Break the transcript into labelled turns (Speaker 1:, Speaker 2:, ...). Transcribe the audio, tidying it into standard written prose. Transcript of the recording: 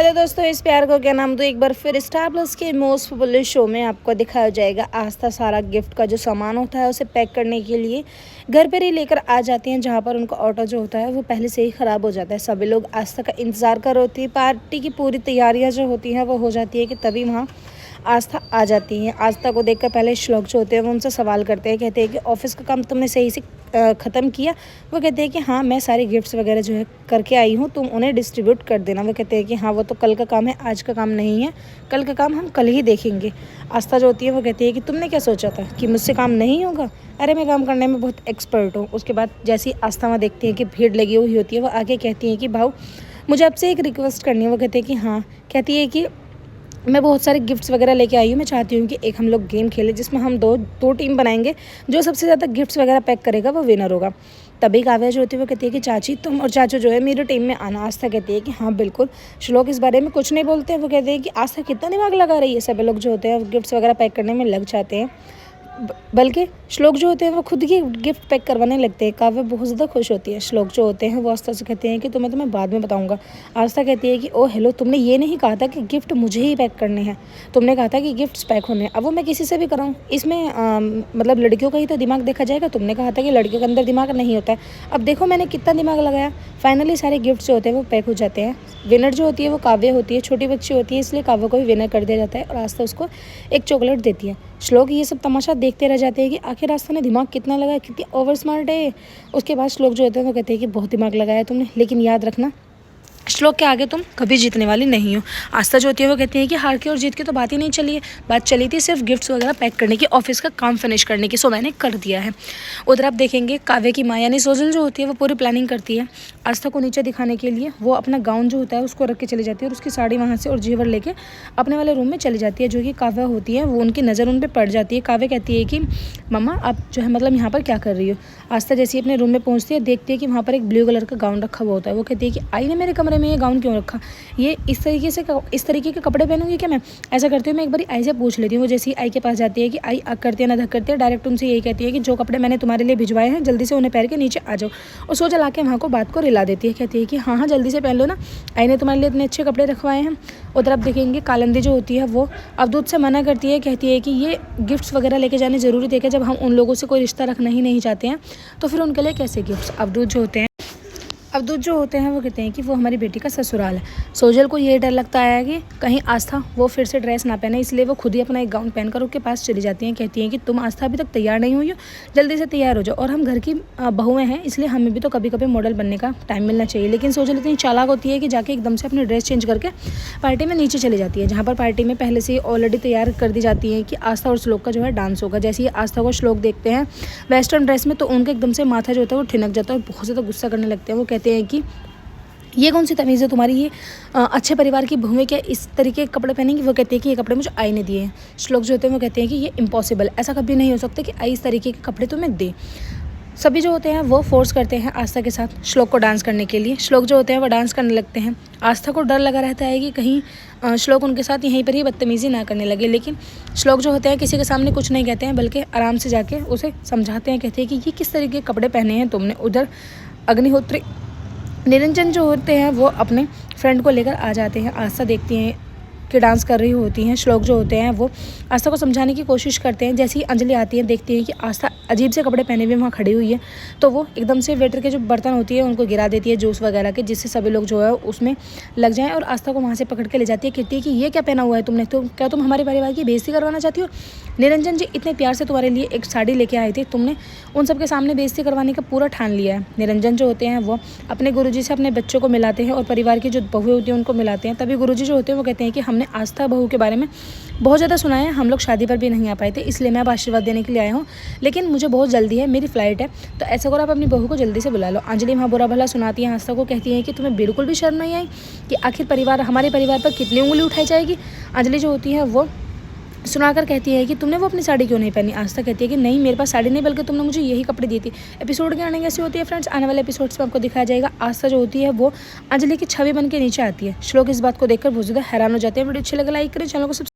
Speaker 1: Hello दोस्तों, इस प्यार को क्या नाम दो। एक बार फिर स्टार प्लस के मोस्ट पॉपुलर शो में आपको दिखाया जाएगा आस्था सारा गिफ्ट का जो सामान होता है उसे पैक करने के लिए घर पर ही लेकर आ जाती हैं, जहां पर उनका ऑटो जो होता है वो पहले से ही ख़राब हो जाता है। सभी लोग आस्था का इंतज़ार कर रहे होती है। पार्टी की पूरी तैयारियां जो होती हैं वो हो जाती है कि तभी वहाँ आस्था आ जाती हैं। आस्था को देखकर पहले श्लोक जो होते हैं वो उनसे सवाल करते हैं, कहते हैं कि ऑफिस का काम तुमने सही से ख़त्म किया। वो कहते हैं कि हाँ, मैं सारे गिफ्ट्स वगैरह जो है करके आई हूँ, तुम उन्हें डिस्ट्रीब्यूट कर देना। वो कहते हैं कि हाँ, वो तो कल का काम है, आज का काम नहीं है, कल का काम हम कल ही देखेंगे। आस्था जो होती है वो कहती है कि तुमने क्या सोचा था कि मुझसे काम नहीं होगा? अरे, मैं काम करने में बहुत एक्सपर्ट हूँ। उसके बाद जैसे ही आस्था वहाँ देखती है कि भीड़ लगी हुई होती है, वो आगे कहती है कि भाऊ, मुझे आपसे एक रिक्वेस्ट करनी है। वो कहते हैं कि हाँ। कहती है कि मैं बहुत सारे गिफ्ट्स वगैरह लेके आई हूँ, मैं चाहती हूँ कि एक हम लोग गेम खेलें जिसमें हम दो टीम बनाएंगे, जो सबसे ज़्यादा गिफ्ट्स वगैरह पैक करेगा वो विनर होगा। तभी काव्या जो होती है वो कहती है कि चाची, तुम और चाचू जो है मेरी टीम में आना। आस्था कहती है कि हाँ बिल्कुल। श्लोक इस बारे में कुछ नहीं बोलते हैं। वो कहते हैं कि आस्था कितना दिमाग लगा रही है। सभी लोग जो होते हैं गिफ्ट्स वगैरह पैक करने में लग जाते हैं, बल्कि श्लोक जो होते हैं वो खुद ही गिफ्ट पैक करवाने लगते हैं। काव्या बहुत ज़्यादा खुश होती है। श्लोक जो होते हैं वो आस्था से कहते हैं कि तुम्हें बाद में बताऊंगा। आस्था कहती है कि ओ हेलो, तुमने ये नहीं कहा था कि गिफ्ट मुझे ही पैक करने हैं, तुमने कहा था कि गिफ्ट्स पैक होने हैं। अब वो मैं किसी से भी कराऊँ, इसमें मतलब लड़कियों का ही तो दिमाग देखा जाएगा। तुमने कहा था कि लड़कियों के अंदर दिमाग नहीं होता है। अब देखो मैंने कितना दिमाग लगाया। फाइनली सारे गिफ्ट्स जो होते हैं वो पैक हो जाते हैं। विनर जो होती है वो काव्या होती है, छोटी बच्ची होती है, इसलिए काव्या को भी विनर कर दिया जाता है और आस्था उसको एक चॉकलेट देती है। श्लोक ये सब तमाशा देखते रह जाते हैं कि आखिर आस्था ने दिमाग कितना लगाया, कितनी ओवर स्मार्ट है। उसके बाद श्लोक जो होते हैं वो कहते हैं कि बहुत दिमाग लगाया तुमने, लेकिन याद रखना श्लोक के आगे तुम कभी जीतने वाली नहीं हो। आस्था जो होती है वो कहती है कि हार की और जीत की तो बात ही नहीं चली है, बात चली थी सिर्फ गिफ्ट्स वगैरह पैक करने की, ऑफिस का काम फिनिश करने की, सो मैंने कर दिया है। उधर आप देखेंगे काव्य की माँ यानी सोजल जो होती है वो पूरी प्लानिंग करती है आस्था को नीचे दिखाने के लिए। वो अपना गाउन जो होता है उसको रख के चली जाती है और उसकी साड़ी वहाँ से और जेवर लेके अपने वाले रूम में चली जाती है। जो कि काव्या होती है वो उनकी नज़र उन पर पड़ जाती है। काव्या कहती है कि मम्मा आप जो है मतलब यहाँ पर क्या कर रही हो। आस्था जैसे ही अपने रूम में पहुँचती है देखती है कि वहाँ पर एक ब्लू कलर का गाउन रखा हुआ होता है। वो कहती है कि आई ने मेरे कमरे में ये गाउन क्यों रखा, ये इस तरीके के कपड़े पहनूंगी क्या मैं? ऐसा करती हूँ मैं एक बार आई से पूछ लेती हूँ। वो जैसे ही आई के पास जाती है कि आई अक करती है ना धक करती है, डायरेक्ट उनसे यही कहती है कि जो कपड़े मैंने तुम्हारे लिए भिजवाए हैं जल्दी से उन्हें पहन के नीचे आ जाओ। और सोचा ला के वहाँ को बात को रिला देती है। कहती है कि हाँ हाँ जल्दी से पहन लो ना, आई ने तुम्हारे लिए इतने अच्छे कपड़े रखवाए हैं। उधर आप देखेंगे कालिंदी जो होती है वो अवधूत से मना करती है, कहती है कि ये गिफ्ट्स वगैरह लेके जाने ज़रूरी थे क्या? जब हम उन लोगों से कोई रिश्ता रखना ही नहीं चाहते हैं तो फिर उनके लिए कैसे गिफ्ट्स? अवधूत जो होते हैं वो कहते हैं कि वो हमारी बेटी का ससुराल है। सोजल को ये डर लगता है कि कहीं आस्था वो फिर से ड्रेस ना पहने, इसलिए वो खुद ही अपना एक गाउन पहनकर उसके पास चली जाती हैं। कहती हैं कि तुम आस्था अभी तक तैयार नहीं हुई हो, जल्दी से तैयार हो जाओ, और हम घर की बहुएं हैं इसलिए हमें भी तो कभी कभी मॉडल बनने का टाइम मिलना चाहिए। लेकिन सोजल इतनी चालाक होती है कि जाके एकदम से अपनी ड्रेस चेंज करके पार्टी में नीचे चली जाती है, जहाँ पर पार्टी में पहले से ऑलरेडी तैयार कर दी जाती है कि आस्था और श्लोक का जो है डांस होगा। जैसे ही आस्था को श्लोक देखते हैं वेस्टर्न ड्रेस में तो उनका एकदम से माथा जो होता है वो ठिनक जाता है और बहुत ज़्यादा गुस्सा करने लगते हैं। वो कहते हैं कि ये कौन सी तमीज़ है तुम्हारी, ये अच्छे परिवार की बहुएं क्या इस तरीके के कपड़े पहनेंगी? वो कहती है कि ये कपड़े मुझे आई ने दिए हैं। श्लोक जो होते हैं वो कहते हैं कि ये इम्पॉसिबल, ऐसा कभी नहीं हो सकता कि आई इस तरीके के कपड़े तुम्हें दे। सभी जो होते हैं वो फोर्स करते हैं आस्था के साथ श्लोक को डांस करने के लिए। श्लोक जो होते हैं वो डांस करने लगते हैं। आस्था को डर लगा रहता है कि कहीं श्लोक उनके साथ यहीं पर ही बदतमीज़ी ना करने लगे, लेकिन श्लोक जो होते हैं किसी के सामने कुछ नहीं कहते हैं, बल्कि आराम से जाके उसे समझाते हैं। कहते हैं कि ये किस तरीके के कपड़े पहने हैं तुमने। उधर अग्निहोत्री निरंजन जो होते हैं वो अपने फ्रेंड को लेकर आ जाते हैं। आस्था देखती हैं कि डांस कर रही होती हैं। श्लोक जो होते हैं वो आस्था को समझाने की कोशिश करते हैं। जैसे ही अंजलि आती है देखती है कि आस्था अजीब से कपड़े पहने हुए वहाँ खड़ी हुई है, तो वो एकदम से वेटर के जो बर्तन होती है उनको गिरा देती है जूस वगैरह के, जिससे सभी लोग जो है उसमें लग जाएं और आस्था को वहाँ से पकड़ के ले जाती है। कहती है कि ये क्या पहना हुआ है तुमने, तो क्या तुम हमारे परिवार की बेइज्जती करवाना चाहती हो? निरंजन जी इतने प्यार से तुम्हारे लिए एक साड़ी लेके आए थे, तुमने उन सबके सामने बेइज्जती करवाने का पूरा ठान लिया है। निरंजन जो होते हैं वो अपने गुरुजी से अपने बच्चों को मिलाते हैं और परिवार की जो बहुएं होती हैं उनको मिलाते हैं। तभी गुरुजी जो होते हैं वो कहते हैं कि हमने आस्था बहू के बारे में बहुत ज़्यादा सुना है, हम लोग शादी पर भी नहीं आ पाए थे, इसलिए मैं अब आशीर्वाद देने के लिए आया हूँ, लेकिन मुझे बहुत जल्दी है, मेरी फ्लाइट है, तो ऐसा करो आप अपनी बहू को जल्दी से बुला लो। अंजलि वहाँ बुरा भला सुनाती है आस्था को, कहती है कि तुम्हें बिल्कुल भी शर्म नहीं आई कि आखिर हमारे परिवार पर कितनी उंगली उठाई जाएगी। अंजलि जो होती है वो सुनाकर कहती है कि तुमने वो अपनी साड़ी क्यों नहीं पहनी। आस्था कहती है कि नहीं, मेरे पास साड़ी नहीं, बल्कि तुमने मुझे यही कपड़े दिए थे। एपिसोड की एंडिंग ऐसी होती है फ्रेंड्स, आने वाले एपिसोड्स में आपको दिखाया जाएगा। आस्था जो होती है वो अंजलि की छवि बन के नीचे आती है। श्लोक इस बात को देखकर बहुत ज़्यादा हैरान हो जाते हैं। वीडियो अच्छी लगे लाइक करें, चैनल को